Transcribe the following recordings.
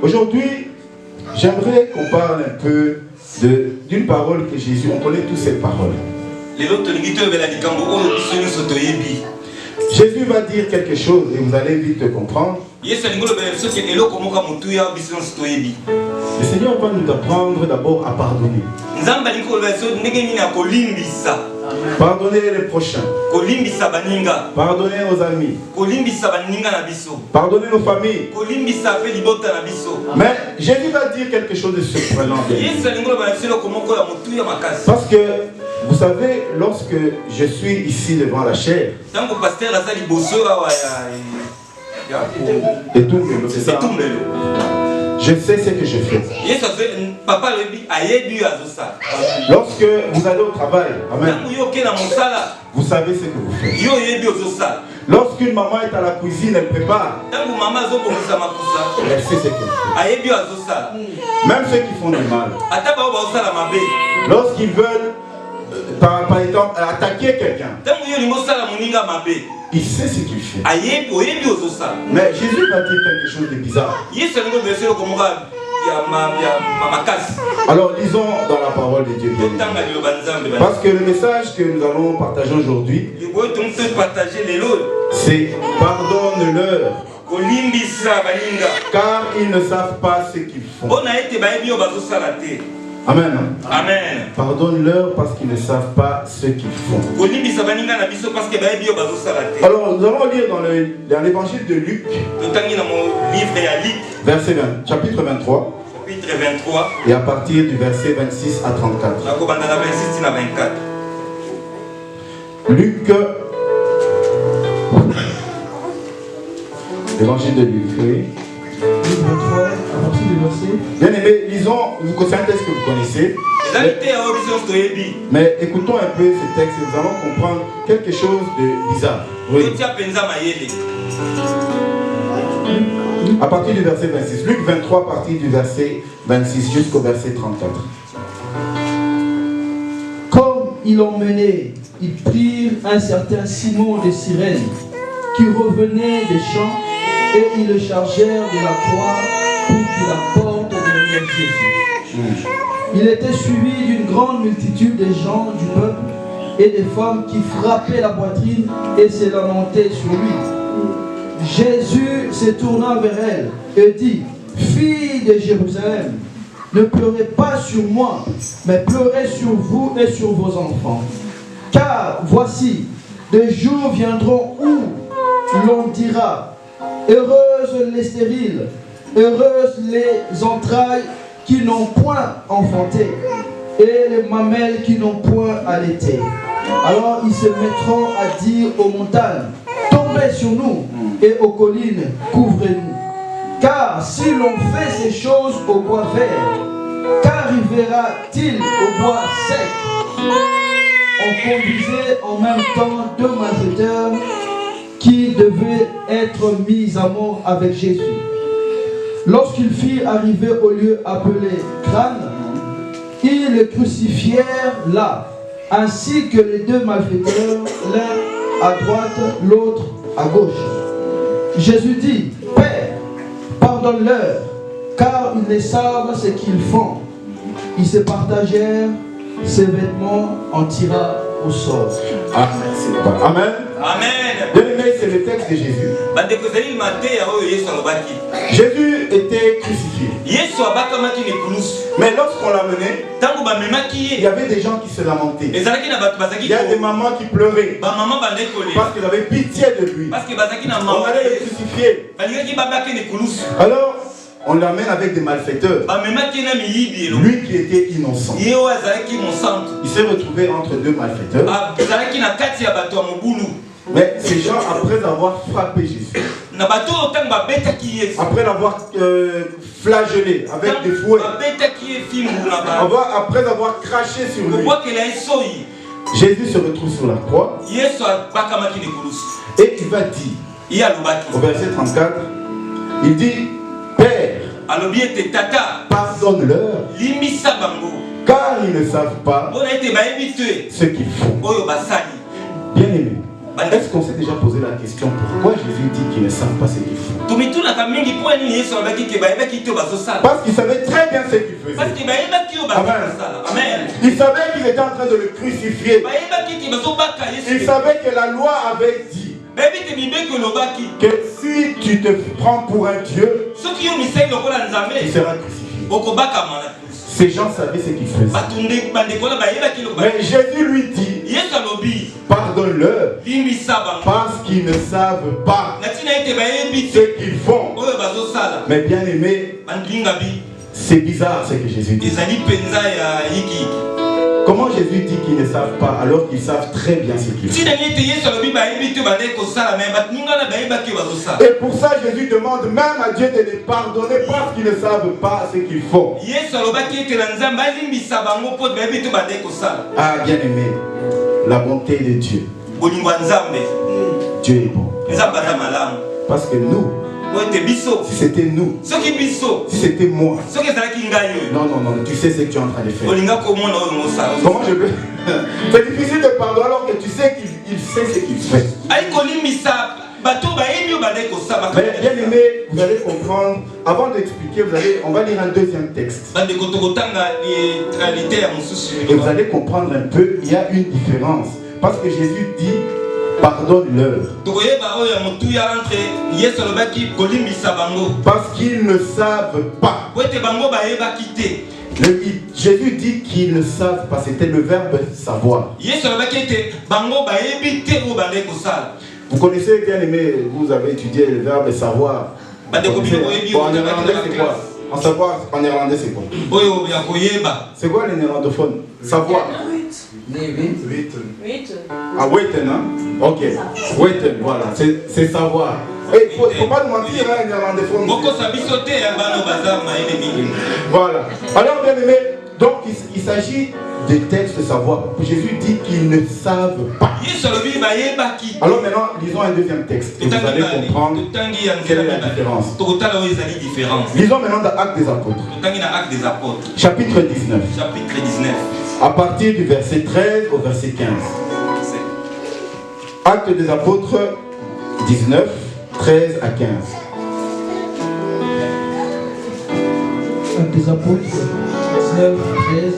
Aujourd'hui, j'aimerais qu'on parle un peu d'une parole que Jésus, on connaît tous cette parole. Jésus va dire quelque chose et vous allez vite comprendre. Le Seigneur va nous apprendre d'abord à pardonner. Pardonner les prochains. Pardonner nos amis. Pardonner nos familles. Mais Jésus va dire quelque chose de surprenant. Parce que vous savez, lorsque je suis ici devant la chair, et tout, c'est ça. Je sais ce que je fais. Lorsque vous allez au travail, amen, vous savez ce que vous faites. Lorsqu'une maman est à la cuisine, elle prépare. Elle sait ce qu'elle fait. Même ceux qui font du mal. Lorsqu'ils veulent, par exemple, attaquer quelqu'un, il sait ce qu'il fait. Mais Jésus va dire quelque chose de bizarre. Alors lisons dans la parole de Dieu. Parce que le message que nous allons partager aujourd'hui, c'est pardonne-leur, car ils ne savent pas ce qu'ils font. Amen. Amen. Pardonne-leur parce qu'ils ne savent pas ce qu'ils font. Alors nous allons lire dans l'évangile de Luc, verset 20, chapitre 23. Et à partir du verset 26 à 34. Luc, l'évangile de Luc, oui. Luc 23, à partir du verset. Bien aimé, lisons, vous connaissez un texte que vous connaissez. Mais écoutons un peu ce texte et nous allons comprendre quelque chose de bizarre. Oui. À partir du verset 26. Luc 23, à partir du verset 26 jusqu'au verset 34. Comme ils l'ont mené, ils prirent un certain Simon de Cyrène qui revenait des champs et ils le chargèrent de la croix pour qu'il apporte derrière Jésus. Il était suivi d'une grande multitude de gens du peuple et des femmes qui frappaient la poitrine et se lamentaient sur lui. Jésus se tourna vers elle et dit: Fille de Jérusalem, ne pleurez pas sur moi, mais pleurez sur vous et sur vos enfants. Car voici, des jours viendront où l'on dira: heureuses les stériles, heureuses les entrailles qui n'ont point enfanté, et les mamelles qui n'ont point allaité. Alors ils se mettront à dire aux montagnes: tombez sur nous, et aux collines, couvrez-nous. Car si l'on fait ces choses au bois vert, qu'arrivera-t-il au bois sec? On conduisait en même temps deux malfaiteurs qui devaient être mis à mort avec Jésus. Lorsqu'ils firent arriver au lieu appelé Crâne, ils le crucifièrent là, ainsi que les deux malfaiteurs, l'un à droite, l'autre à gauche. Jésus dit: Père, pardonne-leur, car ils ne savent ce qu'ils font. Ils se partagèrent ses vêtements, en tira au sort. Amen. Amen. Amen. Bien aimé, c'est le texte de Jésus. Jésus était crucifié. Mais lorsqu'on l'a mené, il y avait des gens qui se lamentaient. Il y a des mamans qui pleuraient parce qu'elles avaient pitié de lui. On allait le crucifier. Alors, on l'amène avec des malfaiteurs. Lui qui était innocent. Il s'est retrouvé entre deux malfaiteurs. Mais ces gens, après avoir frappé Jésus, après l'avoir flagellé avec des fouets, après avoir craché sur lui, Jésus se retrouve sur la croix et il va dire, au verset 34, il dit: Père, pardonne-leur, car ils ne savent pas ce qu'ils font. Bien aimé, Est-ce qu'on s'est déjà posé la question pourquoi Jésus dit qu'ils ne savent pas ce qu'ils font? Parce qu'ils savaient très bien ce qu'ils faisaient. Amen. Ils savaient qu'ils étaient en train de le crucifier. Ils savaient que la loi avait dit que si tu te prends pour un Dieu, tu seras crucifié. Ces gens savaient ce qu'ils faisaient. Mais Jésus lui dit, pardonne-leur parce qu'ils ne savent pas ce qu'ils font. Mais bien aimé, c'est bizarre ce que Jésus dit. Comment Jésus dit qu'ils ne savent pas alors qu'ils savent très bien ce qu'ils font? Et pour ça Jésus demande même à Dieu de les pardonner parce qu'ils ne savent pas ce qu'ils font. Ah bien aimé, la bonté de Dieu. Dieu est bon. Parce que nous, si c'était nous, si c'était moi, non, tu sais ce que tu es en train de faire. Comment je peux? C'est difficile de pardonner alors que tu sais qu'il sait ce qu'il fait. Mais bien aimé, vous allez comprendre. Avant d'expliquer, on va lire un deuxième texte. Et vous allez comprendre un peu, il y a une différence. Parce que Jésus dit, pardonne-leur. Parce qu'ils ne savent pas. Jésus dit qu'ils ne savent pas. C'était le verbe savoir. Vous connaissez, bien aimé, vous avez étudié le verbe savoir. Bon, en néerlandais, c'est quoi? En savoir, en néerlandais, c'est quoi? C'est quoi les néerlandophones? Savoir. Ah, weten, hein? Ok. Weten, voilà. C'est savoir. Il ne faut pas nous mentir, hein, les néerlandophones. Voilà. Alors, bien aimé, donc il s'agit des textes de savoir. Jésus dit qu'ils ne savent pas. Alors maintenant, lisons un deuxième texte. Et vous allez comprendre quelle est la différence. Lisons maintenant dans Actes des Apôtres. Chapitre 19. À partir du verset 13 au verset 15. Actes des Apôtres 19, 13 à 15. Actes des Apôtres 19, 13.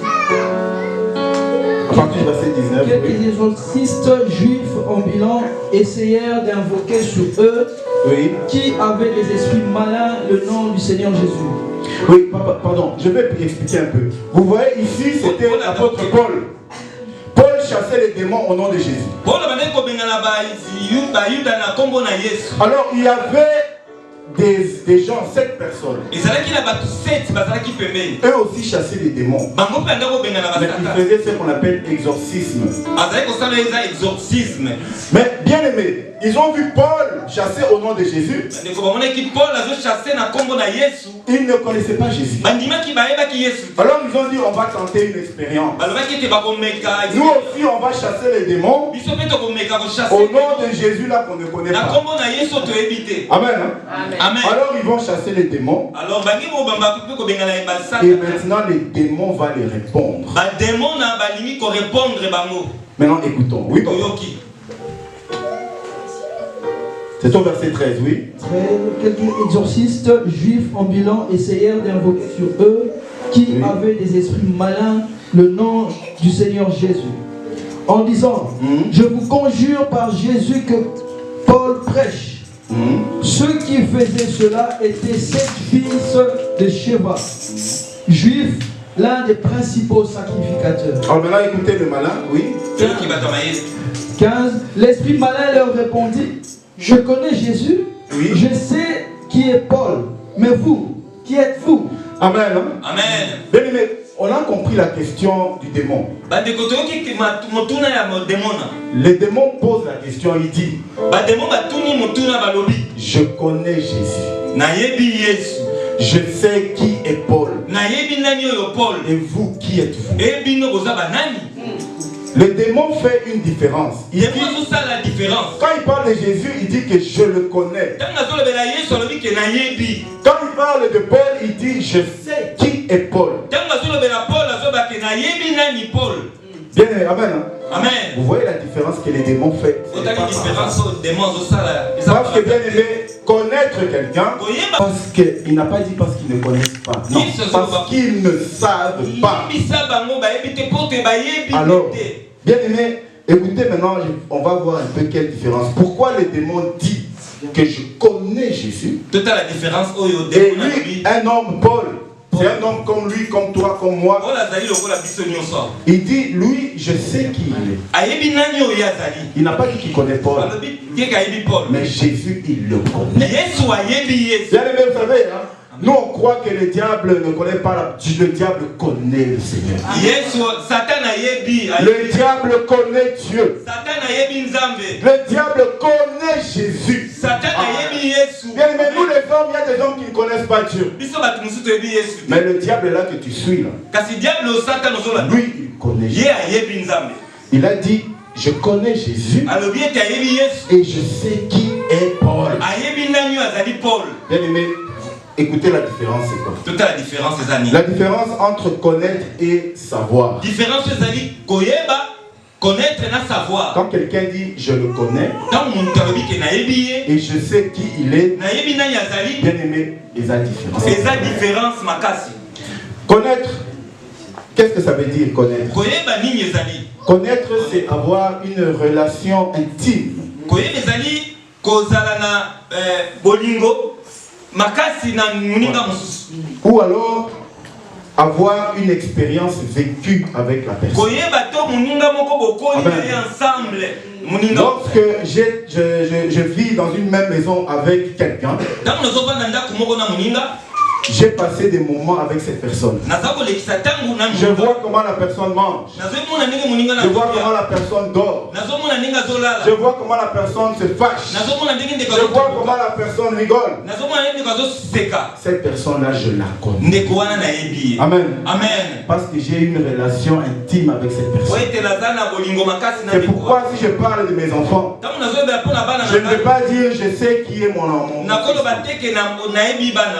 À partir du verset 19. Quelques exorcistes juifs ambulants essayèrent d'invoquer sur eux qui avaient des esprits malins le nom du Seigneur Jésus. Oui, pardon, je vais expliquer un peu. Vous voyez ici, c'était l'apôtre Paul. Paul chassait les démons au nom de Jésus. Alors il y avait des gens, 7 personnes. Eux aussi chassaient les démons. Mais ils faisaient ce qu'on appelle exorcisme. Mais bien aimé, ils ont vu Paul chasser au nom de Jésus. Ils ne connaissaient pas Jésus. Alors ils ont dit on va tenter une expérience. Nous aussi on va chasser les démons au nom de Jésus là qu'on ne connaît pas. Amen. Amen. Alors ils vont chasser les démons. Et maintenant les démons vont les répondre. Maintenant écoutons. Oui. C'est au verset 13, oui. Quelques exorcistes juifs ambulants essayèrent d'invoquer sur eux qui avaient des esprits malins le nom du Seigneur Jésus. En disant, je vous conjure par Jésus que Paul prêche. Ceux qui faisaient cela étaient 7 fils de Sheba, juifs, l'un des principaux sacrificateurs. Alors maintenant écoutez le malin, oui. 15. L'esprit malin leur répondit, je connais Jésus, je sais qui est Paul, mais vous, qui êtes-vous? Amen. Amen. Bien aimé, on a compris la question du démon. Le démon pose la question, il dit, je connais Jésus. Je sais qui est Paul. Et vous, qui êtes-vous? Le démon fait une différence. Quand il parle de Jésus, il dit que je le connais. Quand il parle de Paul, il dit je sais qui est Paul. Bien, amen. Amen. Vous voyez la différence que les démons font. Parce que bien aimé, connaître quelqu'un, parce qu'il n'a pas dit parce qu'ils ne connaissent pas. Non, parce qu'ils ne savent pas. Alors, bien aimé, écoutez maintenant, on va voir un peu quelle différence. Pourquoi les démons disent que je connais Jésus? Toute la différence. Et lui, un homme, Paul, c'est un homme comme lui, comme toi, comme moi. Il dit, lui, je sais qui il est. Il n'a pas dit qu'il connaît Paul. Mais Jésus, il le connaît. Bien aimé, vous savez, hein, nous on croit que le diable ne connaît pas le diable connaît le Seigneur. Le diable connaît Dieu. Le diable connaît Jésus. Bien aimé, nous les hommes, il y a des hommes qui ne connaissent pas Dieu. Mais le diable là que tu suis là, lui il connaît Jésus. Il a dit, je connais Jésus et je sais qui est Paul. Bien aimé, écoutez la différence, c'est quoi? Toute la différence, les amis. La différence entre connaître et savoir. Différence, les amis, connaître et savoir. Quand quelqu'un dit je le connais et je sais qui il est, bien aimé, il y a différence. C'est la différence, makasi. Connaître, qu'est-ce que ça veut dire connaître? Connaître, c'est avoir une relation intime. Ou alors avoir une expérience vécue avec la personne. Lorsque je vis dans une même maison avec quelqu'un, j'ai passé des moments avec cette personne. Je vois comment la personne mange. Je vois comment la personne dort. Je vois comment la personne se fâche. Je vois comment la personne rigole. Cette personne-là, je la connais. Amen. Amen. Parce que j'ai une relation intime avec cette personne. C'est pourquoi si je parle de mes enfants, je ne vais pas dire je sais qui est mon enfant.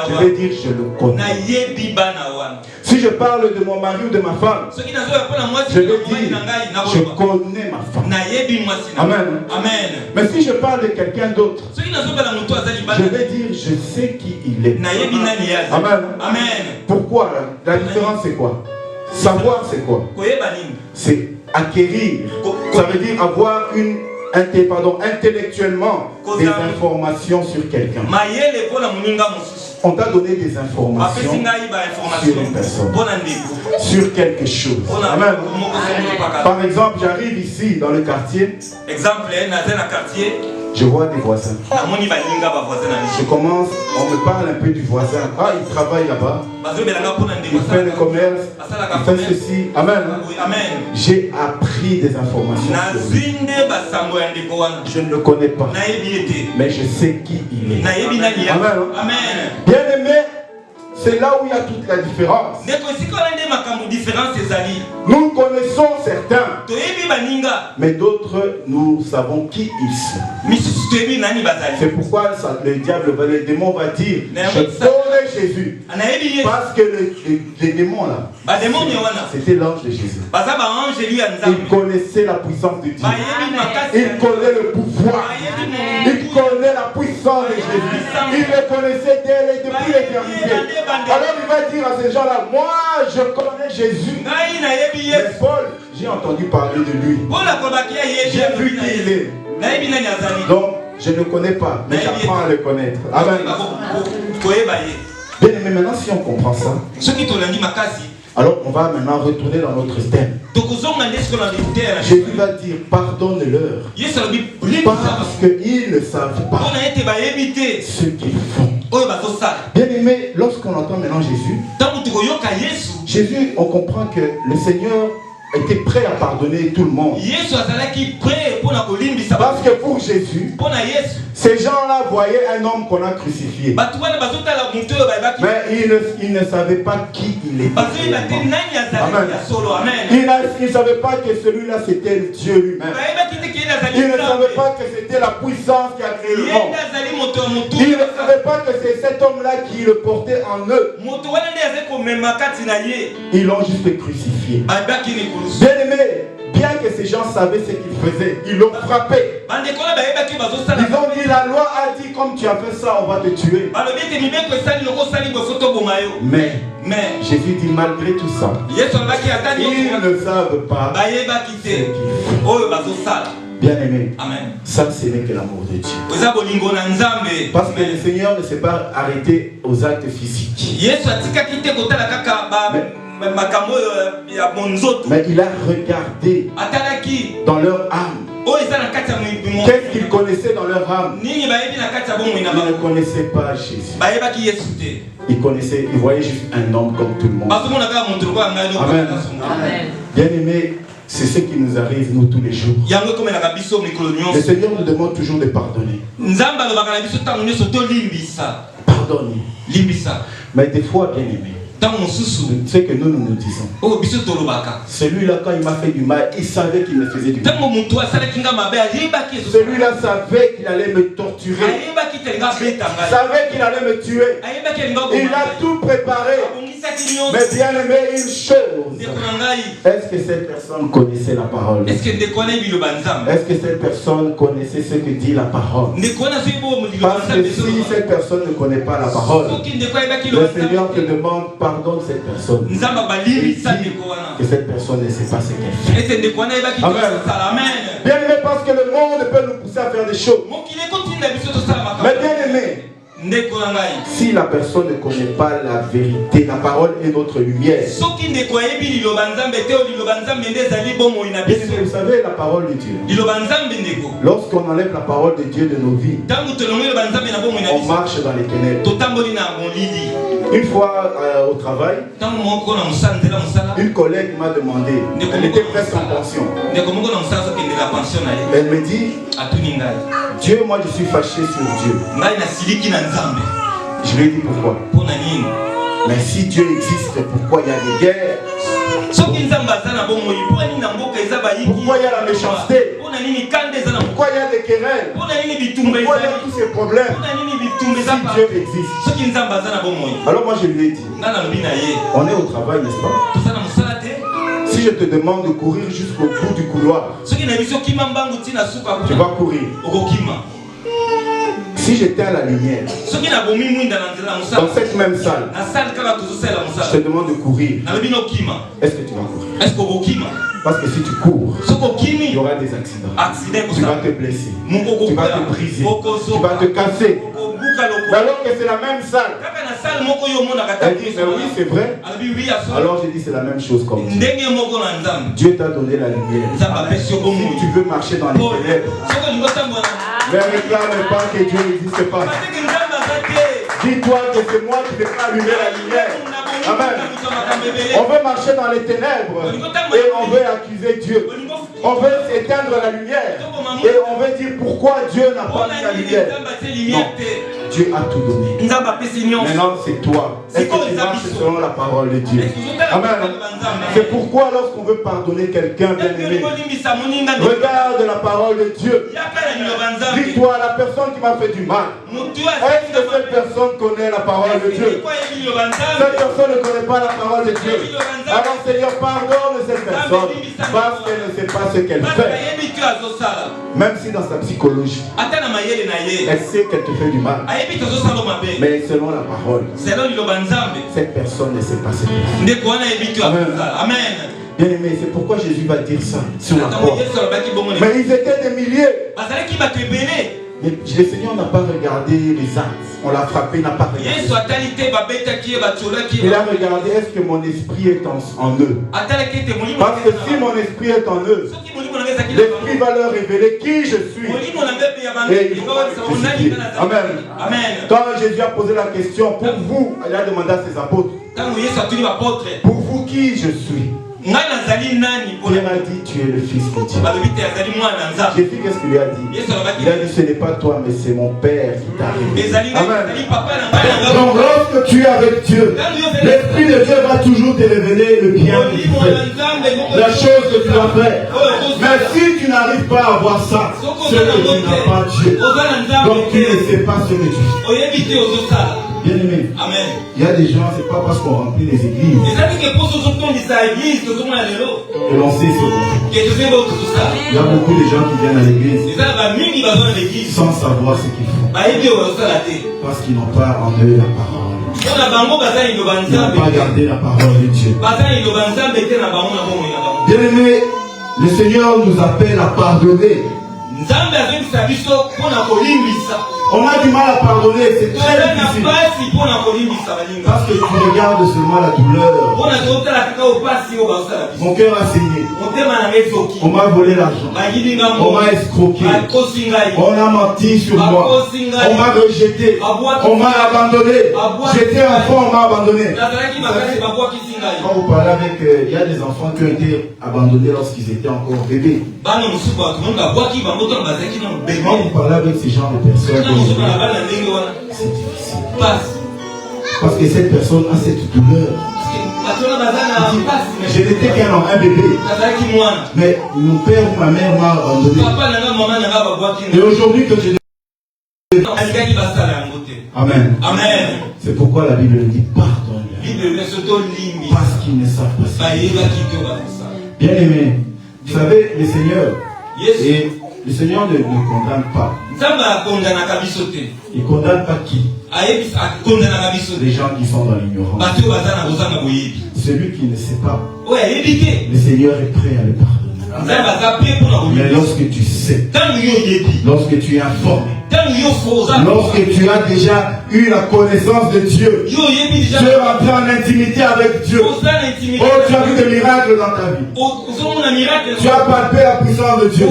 Je vais dire je le connais. Si je parle de mon mari ou de ma femme, je vais dire je connais ma femme. Amen. Amen. Mais si je parle de quelqu'un d'autre, je vais dire je sais qui il est. Amen. Amen. Pourquoi? La différence c'est quoi? Savoir c'est quoi? C'est acquérir. Ça veut dire avoir intellectuellement des informations sur quelqu'un. On t'a donné des informations sur une personne, sur quelque chose. Amen. Par exemple, j'arrive ici dans le quartier. Je vois des voisins. Je commence, on me parle un peu du voisin. Ah, il travaille là-bas. Il fait le commerce. Il fait ceci. Amen. J'ai appris des informations sur lui. Je ne le connais pas. Mais je sais qui il est. Amen. Bien aimé, c'est là où il y a toute la différence. Nous connaissons certains, mais d'autres, nous savons qui ils sont. C'est pourquoi le diable, le démon va dire je connais Jésus. Parce que les démons là, c'était l'ange de Jésus. Il connaissait la puissance de Dieu. Il connaît le pouvoir. Il connaît la puissance de Jésus. Il le connaissait depuis l'éternité. Alors il va dire à ces gens-là, moi je connais Jésus. Mais Paul, j'ai entendu parler de lui. J'ai vu qui il est. Donc, je ne le connais pas, mais j'apprends à le connaître. Amen. Bien aimé, maintenant si on comprend ça, alors on va maintenant retourner dans notre thème. Jésus va dire pardonne-leur parce qu'ils ne savent pas ce qu'ils font. Bien aimé, lorsqu'on entend maintenant Jésus, on comprend que le Seigneur était prêt à pardonner tout le monde. Parce que pour Jésus, ces gens-là voyaient un homme qu'on a crucifié. Mais ils ne savaient pas qui il était. Amen. Ils ne savaient pas que celui-là c'était Dieu lui-même. Ils ne savaient pas que c'était la puissance qui a créé le monde. Ils ne savaient pas que c'est cet homme-là qui le portait en eux. Ils l'ont juste crucifié. Bien Bien que ces gens savaient ce qu'ils faisaient, ils l'ont frappé. Ils ont dit, la loi a dit, comme tu as fait ça, on va te tuer. Mais Jésus dit, malgré tout ça, ils ne savent pas ce qu'ils font. Bien aimé, ça ce n'est que l'amour de Dieu. Parce que le Seigneur ne s'est pas arrêté aux actes physiques. Mais il a regardé dans leur âme. Qu'est-ce qu'ils connaissaient dans leur âme? Ils ne connaissaient pas Jésus. Ils connaissaient, ils voyaient juste un homme comme tout le monde. Amen. Bien aimé, c'est ce qui nous arrive nous tous les jours. Le Seigneur nous demande toujours de pardonner. Pardonner. Mais des fois, bien aimé, ce que nous nous disons. Celui-là, quand il m'a fait du mal, il savait qu'il me faisait du mal. Celui-là savait qu'il allait me torturer. Savait qu'il allait me tuer. Il a tout préparé. Mais bien aimé, une chose. Est-ce que cette personne connaissait la parole? Est-ce que cette personne connaissait ce que dit la parole? Parce que si cette personne ne connaît pas la parole, le Seigneur te demande pardonne cette personne. Et dit que cette personne ne sait pas ce qu'elle fait. Amen. Bien aimé, parce que le monde peut nous pousser à faire des choses. Mais bien aimé, si la personne ne connaît pas la vérité, la parole est notre lumière. Vous savez, la parole de Dieu, lorsqu'on enlève la parole de Dieu de nos vies, on marche dans les ténèbres. Une fois au travail, une collègue m'a demandé, elle était presque en pension. Elle me dit, Dieu, moi je suis fâché sur Dieu. Je lui ai dit pourquoi. Mais si Dieu existe, pourquoi il y a des guerres? Pourquoi il y a la méchanceté? Pourquoi il y a des querelles? Pourquoi il y a tous ces problèmes? Si Dieu existe. Alors moi je lui ai dit, on est au travail, n'est-ce pas? Si je te demande de courir jusqu'au bout du couloir, tu vas courir. Si j'étais à la lumière, dans cette même salle, je te demande de courir. Est-ce que tu vas courir? Parce que si tu cours, il y aura des accidents. Tu vas te blesser. Tu vas te briser. Tu vas te casser. Mais alors que c'est la même salle. Elle dit, mais oui, c'est vrai. Alors j'ai dit, c'est la même chose comme Dieu. Dieu t'a donné la lumière. Si tu veux marcher dans les ténèbres, ne réclame pas que Dieu n'existe pas. Dis-toi que c'est moi qui vais allumer la lumière. Amen. On veut marcher dans les ténèbres et on veut accuser Dieu. On veut éteindre la lumière et on veut dire pourquoi Dieu n'a pas mis la lumière. Non, Dieu a tout donné. Maintenant c'est toi. Est-ce que tu marches selon la parole de Dieu? Amen. C'est pourquoi lorsqu'on veut pardonner quelqu'un, bien aimé, regarde la parole de Dieu. Dis-toi, la personne qui m'a fait du mal, est-ce que cette personne connaît la parole de Dieu? Cette personne ne connaît pas la parole de Dieu. Alors Seigneur, pardonne cette personne parce qu'elle ne sait pas ce qu'elle fait. Même si dans sa psychologie, elle sait qu'elle te fait du mal. Mais selon la parole, cette personne ne sait pas ce qu'elle fait. Amen. Bien aimé, c'est pourquoi Jésus va dire ça sur la croix. Mais ils étaient des milliers. Mais le Seigneur n'a pas regardé les actes. On l'a frappé, il n'a pas regardé. Il a regardé, est-ce que mon esprit est en eux? Parce que si mon esprit est en eux, l'esprit va leur révéler qui je suis. Et il faut que Amen. Quand Jésus a posé la question, pour vous, il a demandé à ses apôtres, pour vous qui je suis? Pierre a dit, tu es le fils de Dieu. Jésus, qu'est-ce qu'il lui a dit? Il a dit, ce n'est pas toi, mais c'est mon Père qui t'a révélé. Amen. Donc lorsque tu es avec Dieu, l'Esprit de Dieu va toujours te révéler le bien que tu fais, la chose que tu dois faire. Mais si tu n'arrives pas à voir ça, c'est que tu n'as pas Dieu. Donc tu ne sais pas ce que tu fais. Bien aimé, il y a des gens, c'est pas parce qu'on remplit les églises Et l'on sait ce. Il y a beaucoup de gens qui viennent à l'église sans savoir ce qu'ils font. Parce qu'ils n'ont pas en eux la parole. Ils n'ont pas gardé la parole de Dieu. Bien aimé, le Seigneur nous appelle à pardonner. On a du mal à pardonner, c'est très difficile. Parce que tu regardes seulement la douleur. Mon cœur a saigné. On m'a volé l'argent. On m'a escroqué. On a menti sur moi. On m'a rejeté. On m'a abandonné. J'étais enfant, on m'a abandonné. Quand vous parlez avec... il y a des enfants qui ont été abandonnés lorsqu'ils étaient encore bébés. Quand vous parlez avec ces genres de personnes, c'est difficile. Parce que cette personne a cette douleur. Je n'étais qu'un bébé. Mais mon père ou ma mère m'a abandonné. Et aujourd'hui que je... Amen. Amen. C'est pourquoi la Bible dit pardonne. Parce qu'ils ne savent pas. Bien aimé, vous savez, le Seigneur, et le Seigneur ne condamne pas. Il ne condamne pas qui? Les gens qui sont dans l'ignorance. Celui qui ne sait pas, le Seigneur est prêt à le pardonner. Mais lorsque tu sais, lorsque tu es informé, lorsque tu as déjà eu la connaissance de Dieu, tu es rentré en intimité avec Dieu. Oh, tu as vu des miracles dans ta vie. Tu as palpé la puissance de Dieu.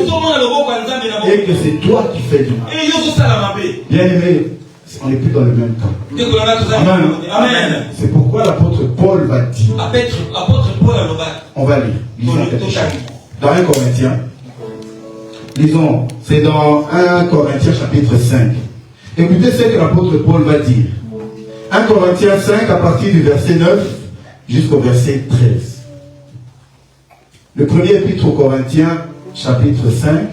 Et que c'est toi qui fais du mal. Bien aimé, on n'est plus dans le même temps. Amen. Amen. C'est pourquoi l'apôtre Paul va dire. On va lire. Lisons quelque chose. Dans 1 Corinthiens. Lisons. C'est dans 1 Corinthiens chapitre 5. Écoutez ce que l'apôtre Paul va dire. 1 Corinthiens 5 à partir du verset 9 jusqu'au verset 13. Le premier épître aux Corinthiens chapitre 5.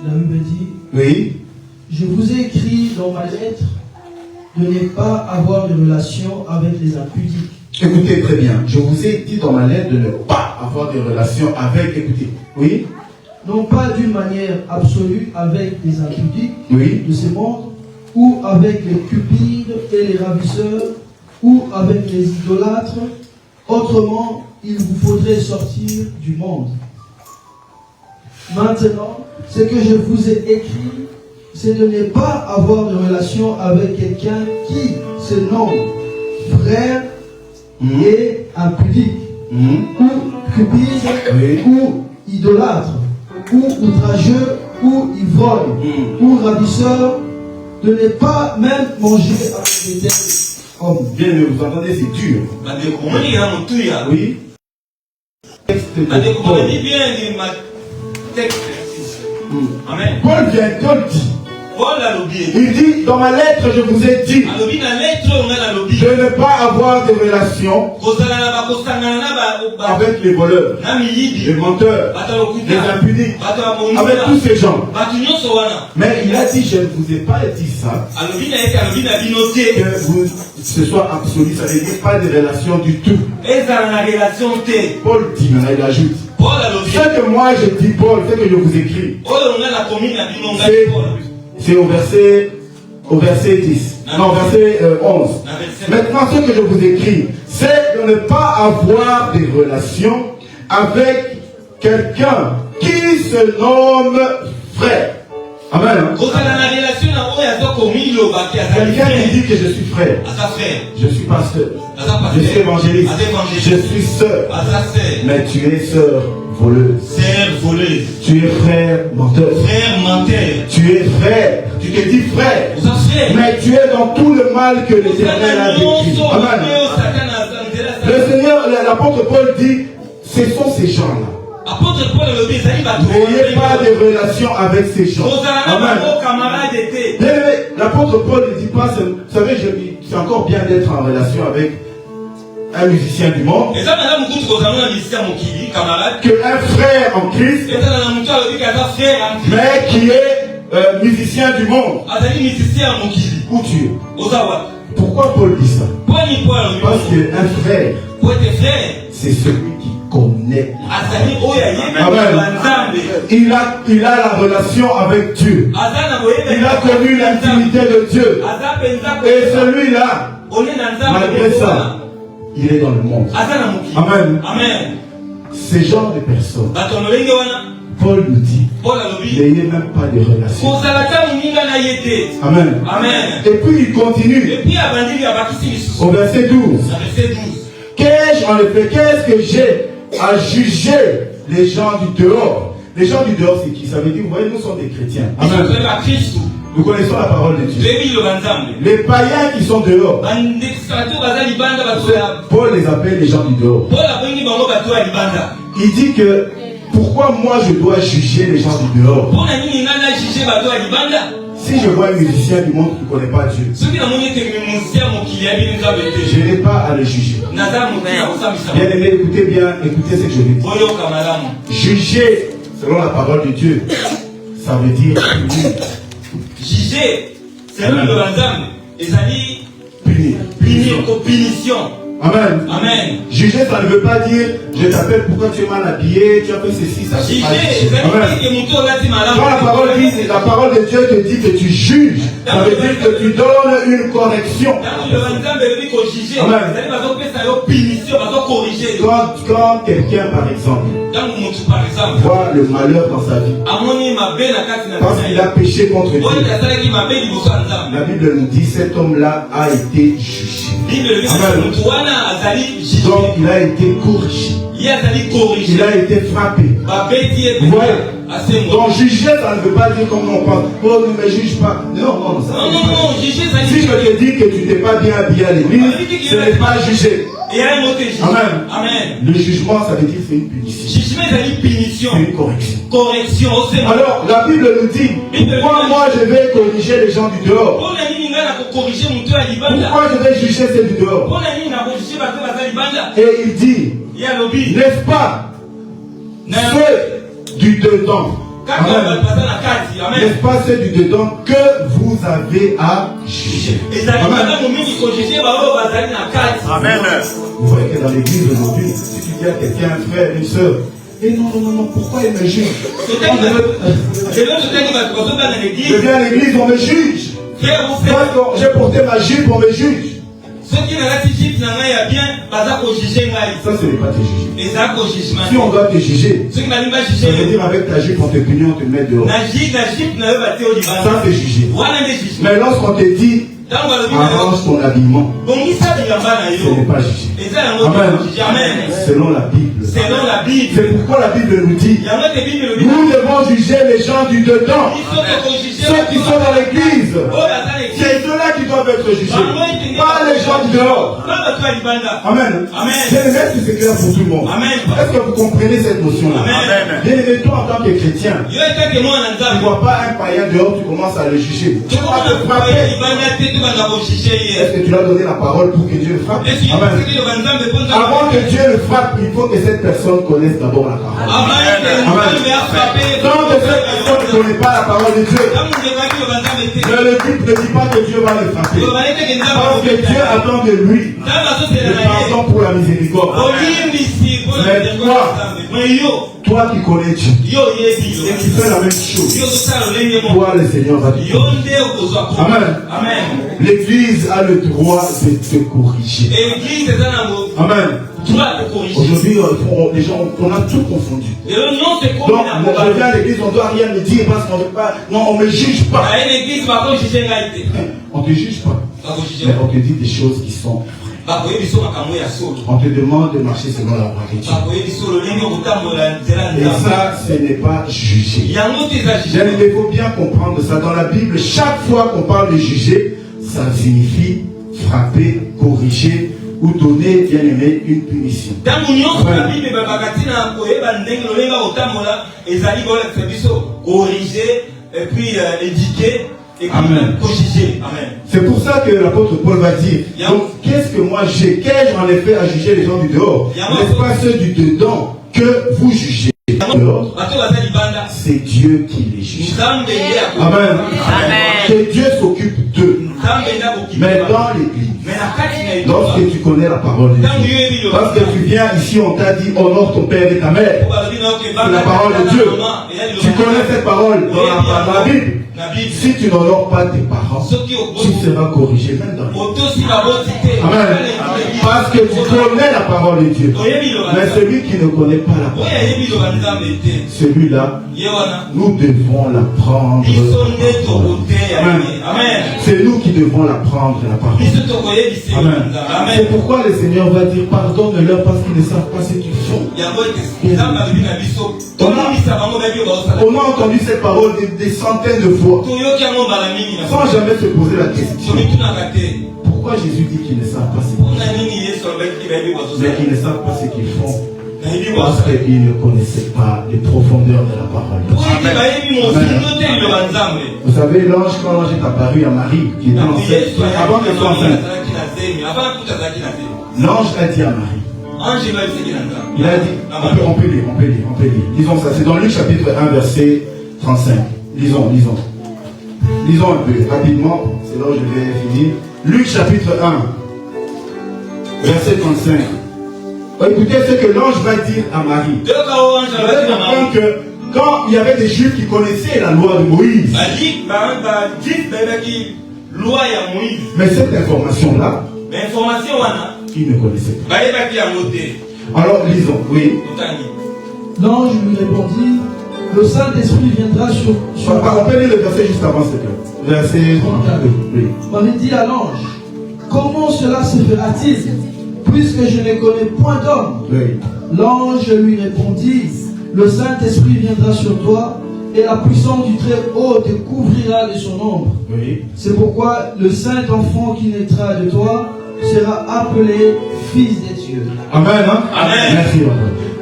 La Bible dit, oui. Je vous ai écrit dans ma lettre de ne pas avoir de relation avec les impudiques. Écoutez très bien. Je vous ai dit dans ma lettre de ne pas avoir de relation avec, écoutez, oui. Non pas d'une manière absolue avec les impudiques oui. de ce monde, ou avec les cupides et les ravisseurs, ou avec les idolâtres. Autrement, il vous faudrait sortir du monde. Maintenant, ce que je vous ai écrit, c'est de ne pas avoir de relation avec quelqu'un qui se nomme frère et impudique, ou cupide, ou idolâtre, ou outrageux, ou ivrogne, ou ravisseur, de ne pas même manger avec des tels hommes. Bien, vous entendez, c'est dur. Oui. Texte de Paul. Amen. Paul vient, Paul dit. Il dit, dans ma lettre, je vous ai dit de ne pas avoir de relation avec les voleurs, les menteurs, les impudiques, avec tous ces gens. Mais il a dit, je ne vous ai pas dit ça, que vous, ce soit absolu, ça veut dire pas de relation du tout. Paul dit, il ajoute, ce que moi je dis, Paul, ce que je vous écris, c'est au verset 10. Non, verset 11. Maintenant, ce que je vous écris, c'est de ne pas avoir des relations avec quelqu'un qui se nomme frère. Amen. Quelqu'un qui dit que je suis frère. Je suis pasteur. Je suis évangéliste. Je suis sœur. Mais tu es sœur voleuse. Tu es frère menteur. Tu es frère. Tu te dis frère. Mais tu es dans tout le mal que l'Éternel a décrit. Amen. Le Seigneur, l'apôtre Paul dit, ce sont ces gens-là. N'ayez pas de relation avec ces gens. Amen. L'apôtre Paul ne dit pas, vous savez, c'est encore bien d'être en relation avec un musicien du monde, qu'un frère en Christ, mais qui est musicien du monde. Où tu es? Pourquoi Paul dit ça? Parce qu'un frère, c'est celui qui connaît. Amen. Il a la relation avec Dieu. Il a connu l'intimité de Dieu. Et celui-là, malgré ça, il est dans le monde. Amen. Ce genre de personnes, Paul nous dit, n'ayez même pas de relation. Amen. Et puis il continue au verset 12. Qu'ai-je en effet, qu'est-ce que j'ai à juger les gens du dehors? Les gens du dehors, c'est qui? Ça veut dire, vous voyez, nous sommes des chrétiens. Amen. Nous connaissons la parole de Dieu. Les païens qui sont dehors, Paul les appelle les gens du dehors. Il dit que pourquoi moi je dois juger les gens du dehors? Si je vois un musicien du monde qui ne connaît pas Dieu, je n'ai pas à le juger. Bien aimé, écoutez bien, écoutez ce que je vais dire. Juger selon la parole de Dieu, ça veut dire punir. Juger selon le Banzam, punir, punition. Amen. Amen. Juger, ça ne veut pas dire je t'appelle pourquoi tu es mal habillé, tu as fait ceci, ça. Quand la parole de Dieu te dit que tu juges, ça veut dire que tu donnes une correction. Amen. Quand quelqu'un, par exemple, voit le malheur dans sa vie, parce qu'il a péché contre Dieu, la Bible nous dit cet homme-là a été jugé. Amen. Donc il a été corrigé. Il a été frappé. Vous voyez? Donc juger, ça ne veut pas dire comme on pense. Oh, ne me juge pas. Non, si je te dis que tu n'es pas bien habillé à l'église, ce n'est pas juger. Amen. Le jugement, ça veut dire c'est une punition. C'est une correction. Alors, la Bible nous dit, pourquoi moi je vais corriger les gens du dehors? Pourquoi je vais juger ceux du dehors? Et il dit, n'est-ce pas ceux du dedans? N'est-ce pas ceux du dedans que vous avez à juger? Amen. Vous voyez que dans l'église aujourd'hui, si tu dis à quelqu'un, un frère, une soeur, et non, pourquoi il me juge? Je viens à l'église, on me juge. J'ai porté ma jupe, on me juge. Ça, ce n'est pas te juger. Si on doit te juger, ça veut dire avec ta jupe, on te punit, on te met dehors. Ça, c'est juger. Mais lorsqu'on te dit, arrange ton habillement, ce n'est pas juger. Amen. Selon la Bible. C'est pourquoi la Bible nous dit, nous devons juger les gens du dedans. Ceux qui sont dans l'église, c'est ceux-là qui doivent être jugés, pas les gens du dehors. Amen. Je vais mettre c'est clair pour tout le monde. Est-ce que vous comprenez cette notion-là? Bien aimé, toi en tant que chrétien, tu ne vois pas un païen dehors, tu commences à le juger. Tu vas te frapper. Est-ce que tu lui as donné la parole pour que Dieu le frappe? Amen. Avant que Dieu le frappe, il faut que cette personne connaisse d'abord la parole. Amen. Tant que cette personne ne connaît pas la parole de Dieu, ne dit pas que Dieu va le frapper. Parce que Dieu attend de lui le pardon pour la miséricorde. Mais toi qui connais Dieu et qui fais la même chose, toi le Seigneur va te corriger. Amen. L'Église a le droit de te corriger. Amen. Aujourd'hui, les gens, on a tout confondu. Donc, je viens à l'église, on ne doit rien me dire parce qu'on ne veut pas. Non, on ne me juge pas. On ne te juge pas. Mais on te dit des choses qui sont vraies. On te demande de marcher selon la voie de Dieu. Et ça, ce n'est pas juger. Il faut bien comprendre ça. Dans la Bible, chaque fois qu'on parle de juger, ça signifie frapper, corriger, ou donner, bien aimé, une punition. Corriger et puis éduquer et corriger. C'est pour ça que l'apôtre Paul va dire, donc qu'est-ce que moi j'ai? Qu'ai-je en effet à juger les gens du dehors? N'est-ce pas ceux du dedans que vous jugez? C'est Dieu qui les juge. Amen. Que Dieu s'occupe d'eux. Mais dans l'église, Lorsque tu connais la parole de Dieu. Lorsque tu viens ici, on t'a dit honore ton père et ta mère. C'est la parole de Dieu. Tu connais cette parole dans la Bible. Si tu n'honores pas tes parents, tu seras corrigé même dans le Amen. Parce que tu connais la parole de Dieu. Mais celui qui ne connaît pas la parole, celui-là, nous devons l'apprendre. Amen. C'est nous qui devons l'apprendre la parole. Amen. C'est pourquoi le Seigneur va dire pardonne-leur parce qu'ils ne savent pas ce qu'ils font. On a entendu cette parole des centaines de fois sans jamais se poser la question. Pourquoi Jésus dit qu'ils ne savent pas ce qu'ils font? Mais qu'ils ne savent pas ce qu'ils font parce qu'ils ne connaissaient pas les profondeurs de la parole. Amen. Vous savez, l'ange, quand l'ange est apparu à Marie, qui était enceinte, avant qu'elle soit enceinte, l'ange a dit à Marie, il a dit, on peut lire. Lisons ça, c'est dans Luc chapitre 1, verset 35. Lisons un peu, rapidement, c'est là où je vais finir. Luc chapitre 1, verset 35. Écoutez ce que l'ange va dire à Marie. Vous allez comprendre que quand il y avait des Juifs qui connaissaient la loi de Moïse, mais cette information-là, ils ne connaissaient pas. Alors lisons, oui. L'ange lui répondit, le Saint-Esprit viendra sur toi. On peut lire le verset juste avant, s'il te plaît. Verset 32. Oui. Marie dit à l'ange, comment cela se fera-t-il, puisque je ne connais point d'homme? Oui. L'ange lui répondit, le Saint-Esprit viendra sur toi, et la puissance du Très-Haut te couvrira de son ombre. Oui. C'est pourquoi le saint enfant qui naîtra de toi sera appelé Fils de Dieu. Amen. Hein? Amen. Merci.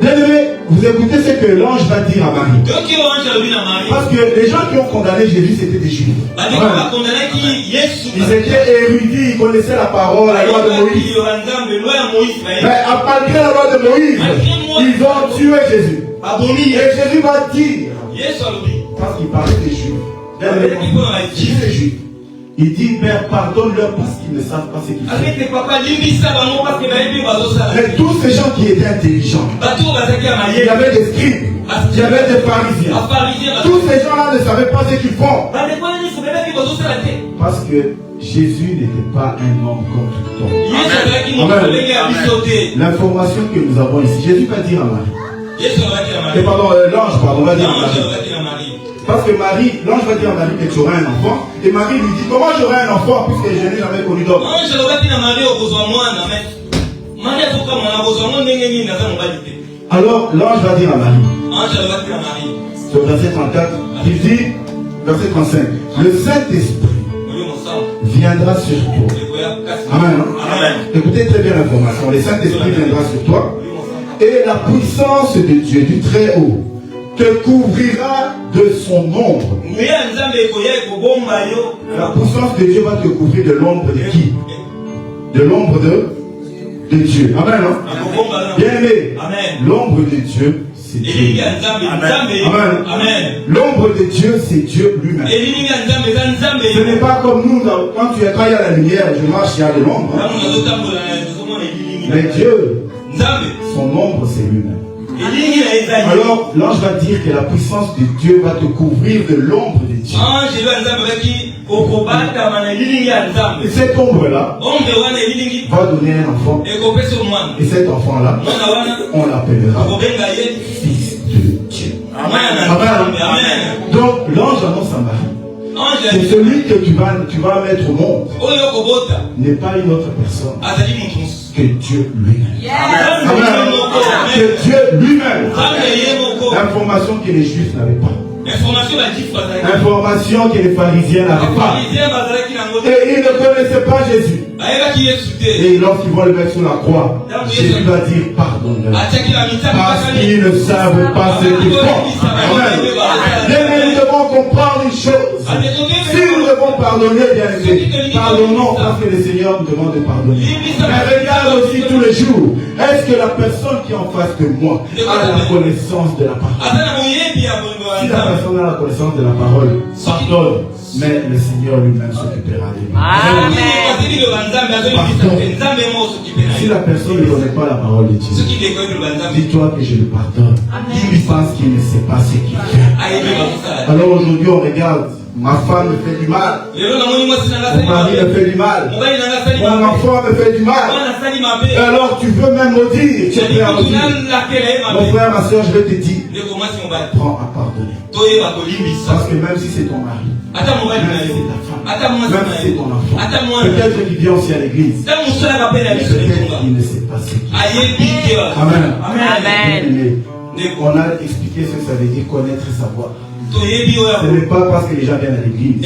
Bien-aimé, vous écoutez ce que l'ange va dire à Marie. Parce que les gens qui ont condamné Jésus, c'était des Juifs. Ils étaient érudits, ils connaissaient la parole, la loi de Moïse. Mais malgré la loi de Moïse, ils ont tué Jésus. Et Jésus va dire, parce qu'il parlait des Juifs, des Juifs. Il dit, Père, pardonne-leur parce qu'ils ne savent pas ce qu'ils font. Mais tous ces gens qui étaient intelligents, il y avait des scribes, il y avait des pharisiens. Tous ces gens-là ne savaient pas ce qu'ils font. Parce que Jésus n'était pas un homme comme tout homme. L'information que nous avons ici, Jésus va dire à Marie. L'ange va dire à Marie. Parce que l'ange va dire à Marie que tu auras un enfant. Et Marie lui dit, comment j'aurai un enfant puisque je n'ai jamais connu d'homme? Alors l'ange va dire à Marie. Sur verset 34, il dit, verset 35, le Saint-Esprit viendra sur toi. Amen. Amen. Écoutez très bien l'information. Le Saint-Esprit viendra sur toi. Et la puissance de Dieu, du Très-Haut, te couvrira de son ombre. La puissance de Dieu va te couvrir de l'ombre de qui? De l'ombre de Dieu. Amen. Hein? Bien aimé. L'ombre de Dieu, c'est Dieu. Amen. L'ombre de Dieu, c'est Dieu lui-même. Ce n'est pas comme nous, quand il y a la lumière, je marche, il y a de l'ombre. Mais Dieu, son ombre, c'est lui-même. Alors, l'ange va dire que la puissance de Dieu va te couvrir de l'ombre de Dieu. Et cette ombre-là va donner un enfant. Et cet enfant-là, on l'appellera Fils de Dieu. Amen. Donc, l'ange annonce à Marie. C'est celui que tu vas mettre au monde n'est pas une autre personne que Dieu lui-même. Amen. Que Dieu lui-même. L'information que les Juifs n'avaient pas. L'information que les pharisiens n'avaient pas. Et ils ne connaissaient pas Jésus. Et lorsqu'ils vont le mettre sur la croix, Jésus va dire pardonne-leur. Parce qu'ils ne savent pas ce qu'ils font. Amen. Bien, nous devons comprendre une chose. Si nous devons pardonner, bien aimé, pardonnons parce que le Seigneur nous demande de pardonner. Mais regarde aussi tous les jours. Est-ce que la personne qui est en face de moi a la connaissance de la parole? Si la personne a la connaissance de la parole, pardonne, mais le Seigneur lui-même s'occupera de lui. Si la personne ne connaît pas la parole de Dieu, dis-toi que je le pardonne. Il pense qu'il ne sait pas ce qu'il fait. Alors aujourd'hui on regarde, ma femme me fait du mal, mon mari me fait du mal, mon enfant me fait du mal. Et alors tu veux même me dire, tu es prêt à me dire, mon frère, ma soeur, je vais te dire, prends à pardonner. Parce que même si c'est ton mari, même si c'est ta femme, même si c'est ton enfant, peut-être qu'il vient aussi à l'église, peut-être qu'il ne sait pas ce qu'il fait. Amen. Amen. On a expliqué ce que ça veut dire connaître et savoir. Ce n'est pas parce que les gens viennent à l'église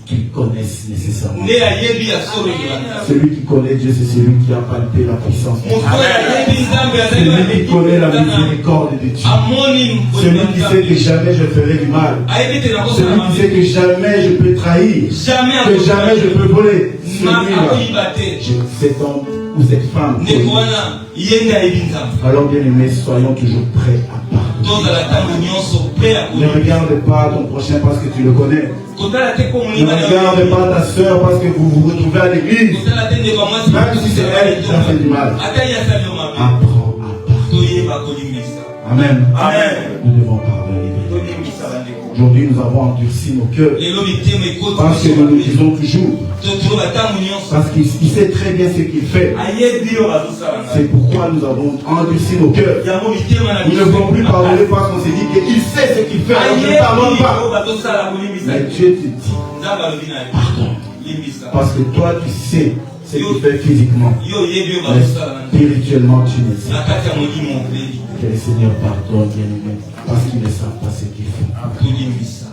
qu'ils connaissent nécessairement. Celui qui connaît Dieu, c'est celui qui a palpé la puissance de Dieu. Celui qui connaît la miséricorde de Dieu. Celui qui sait que jamais je ferai du mal. Celui qui sait que jamais je peux trahir. Que jamais je peux voler. Celui-là, cet homme ou cette femme. Alors bien aimés, soyons toujours prêts à pardonner. Ne regarde pas ton prochain parce que tu le connais. Ne regarde pas ta soeur parce que vous vous retrouvez à l'église. Même si c'est elle qui t'a fait du mal. Apprends à pardonner. Amen. Nous devons pardonner. Aujourd'hui, nous avons endurci nos cœurs. Parce que nous le disons toujours. Parce qu'il sait très bien ce qu'il fait. C'est pourquoi nous avons endurci nos cœurs. Nous ne pouvons plus pardonner parce qu'on s'est dit qu'il sait ce qu'il fait. Alors je ne pardonne pas. Mais Dieu te dit, pardonne. Parce que toi, tu sais ce qu'il fait physiquement. Mais spirituellement, tu ne sais pas. Que le Seigneur pardonne, bien-aimé, parce qu'il ne sait pas ce qu'il fait.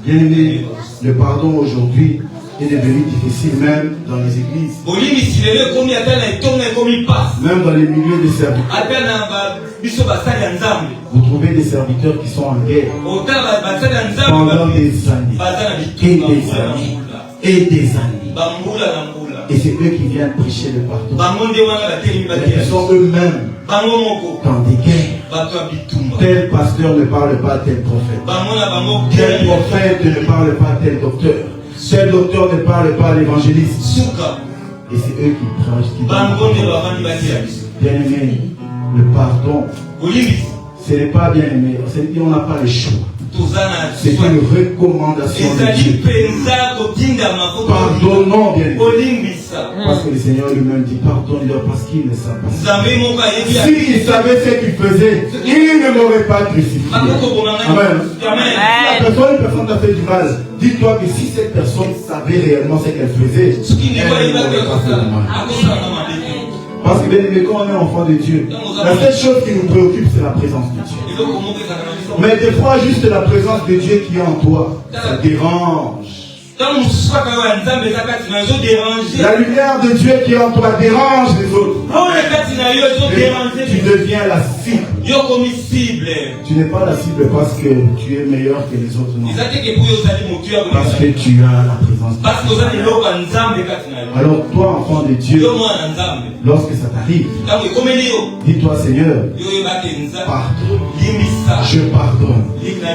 Bien-aimé, le pardon aujourd'hui est devenu difficile même dans les églises. Même dans les milieux des serviteurs. Vous trouvez des serviteurs qui sont en guerre pendant des années et des années et des années. Et c'est eux qui viennent prêcher le pardon. Ils sont eux-mêmes dans des guerres. Tel pasteur ne parle pas à tel prophète. Tel prophète ne parle pas à tel docteur. Tel docteur ne parle pas à l'évangéliste. Et c'est eux qui prêchent. Bien aimé, le pardon, ce n'est pas bien aimé. On n'a pas le choix. C'est une recommandation de Dieu. Pardonnons bien. Parce que le Seigneur lui-même dit pardonne-leur parce qu'il ne savent pas. S'il savait ce qu'il faisait, il ne m'aurait pas crucifié. Amen. Si une personne t'a fait du mal, dis-toi que si cette personne savait réellement ce qu'elle faisait, elle ne m'aurait pas fait du mal. Parce que bien aimé, quand on est enfant de Dieu, la seule chose qui nous préoccupe, c'est la présence de Dieu. Mais des fois, juste la présence de Dieu qui est en toi, ça dérange. La lumière de Dieu qui est en toi dérange les autres. Tu deviens la cible. Tu n'es pas la cible parce que tu es meilleur que les autres. Non. Parce que tu as la présence de Dieu. Alors toi, enfant de Dieu, lorsque ça t'arrive, dis-toi Seigneur, pardonne. Je pardonne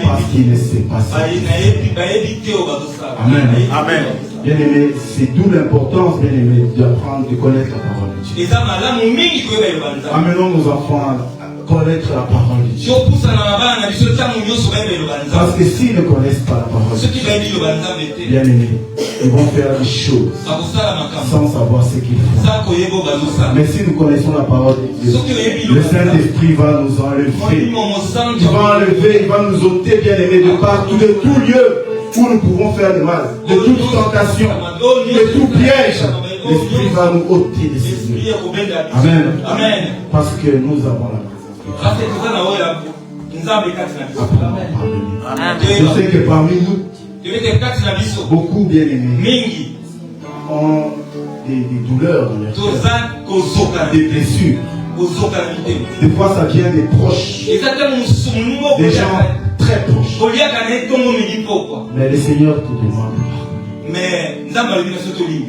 parce qu'il ne sait pas ça. Amen. Amen. Bien aimé, c'est d'où l'importance, bien aimé, d'apprendre, de connaître la parole de Dieu. Amenons nos enfants à connaître la parole de Dieu. Parce que s'ils ne connaissent pas la parole de Dieu, bien aimé, ils vont faire des choses sans savoir ce qu'ils font. Mais si nous connaissons la parole de Dieu, le Saint-Esprit va nous enlever. Il va enlever, il va nous ôter, bien aimé, de partout, de tout lieu où nous pouvons faire du mal, de toute tentation, de tout piège. L'Esprit va nous ôter de ces lieux. Amen. Amen. Parce que nous avons la présence de Dieu. Je sais que parmi nous, beaucoup bien aimés ont des douleurs dans leur cœur, des blessures. Des fois ça vient des proches, des gens très proches. Mais le Seigneur te demande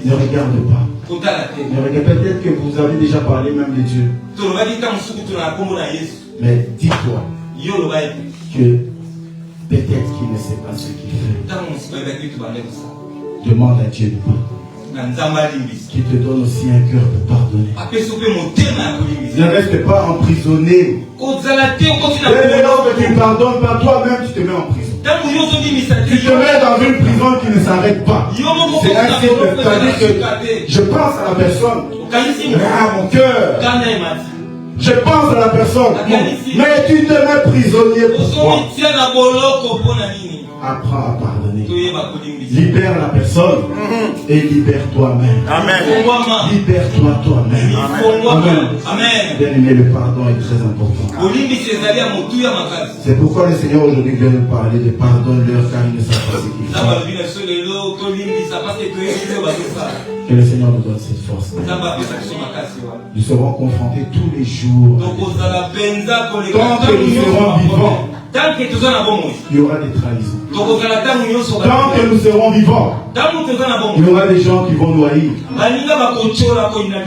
ne regarde pas. Ne regarde pas. Peut-être que vous avez déjà parlé même de Dieu. Mais dis-toi que peut-être qu'il ne sait pas ce qu'il fait. Demande à Dieu de pardonner. Qui te donne aussi un cœur pour pardonner. Ne reste pas emprisonné. Dès lors que tu ne pardonnes pas, toi-même tu te mets en prison. Tu te mets dans une prison qui ne s'arrête pas. C'est ainsi que je pense à la personne. Ah, mon cœur. Je pense à la personne. Mais tu te mets prisonnier. Pourquoi? Apprends à pardonner. Libère la personne et libère toi-même. Amen. Libère-toi toi-même. Amen. Bien aimé, le pardon est très important. C'est pourquoi le Seigneur aujourd'hui vient nous parler de pardonne-leur car ils ne savent pas ce qu'ils font. Que le Seigneur nous donne cette force. Nous serons confrontés tous les jours. Tant que nous serons vivants, il y aura des trahisons. Tant que nous serons vivants, il y aura des gens qui vont nous haïr.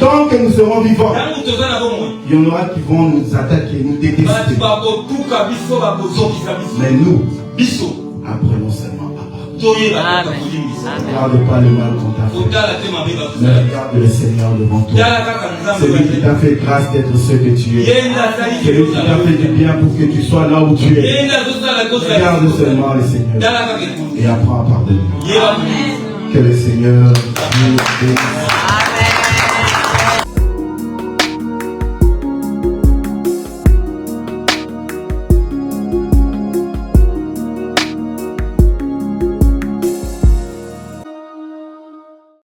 Tant que nous serons vivants, il y en aura qui vont nous attaquer, nous détester. Mais nous, apprenons seulement à pardonner. Ne regarde pas le mal qu'on t'a fait. Mais regarde le Seigneur devant toi. Celui qui t'a fait grâce d'être ce que tu es. Celui qui t'a fait du bien pour que tu sois là où tu es. Regarde seulement le Seigneur et apprends à pardonner. Que le Seigneur nous bénisse.